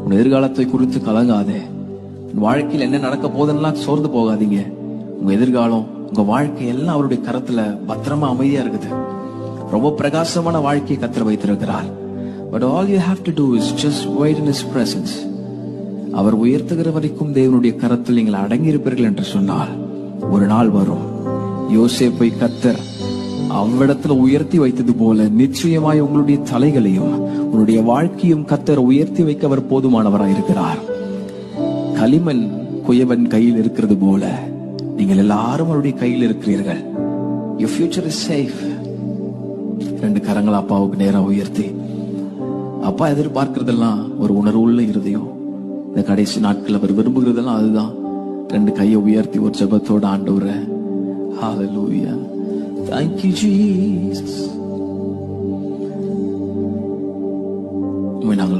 உன் எதிர்காலத்தை குறித்து கலங்காதே. வாழ்க்கையில் என்ன நடக்க போதுன்னெல்லாம் சோர்ந்து போகாதீங்க. உங்க எதிர்காலம், உங்க வாழ்க்கை எல்லாம் அவருடைய கரத்துல பத்திரமா அமைதியா இருக்குது. ரொம்ப பிரகாசமான வாழ்க்கையை கர்த்தர் வைத்திருக்கிறார். But all you have to do is just wait in His presence. அவர் உயர்த்துகிற வரைக்கும் தேவனுடைய கரத்தில் நீங்கள் அடங்கி இருப்பீர்கள் என்று சொன்னால் ஒரு நாள் வரும். யோசேப்பை கர்த்தர் அவ்விடத்துல உயர்த்தி வைத்தது போல நிச்சயமாய் உங்களுடைய தலைகளையும் உங்களுடைய வாழ்க்கையும் கர்த்தர் உயர்த்தி வைக்க அவர் போதுமானவராய் இருக்கிறார். களிமண் குயவன் கையில் இருக்கிறது போல நீங்கள் எல்லாரும் அவருடைய கையில் இருக்கிறீர்கள். Your future is safe. 2 கரங்கள் அப்பாவுக்கு நேரம் உயர்த்தி, அப்பா எதிர்பார்க்கிறதெல்லாம் ஒரு உணர்வுள்ள இருதயம். இந்த கடைசி நாட்கள் அவர் விரும்புகிறதெல்லாம் அதுதான். 2 கையை உயர்த்தி ஒரு ஜெபத்தோட ஆண்டவரே, ஹalleluya, thank you Jesus. நாங்கள்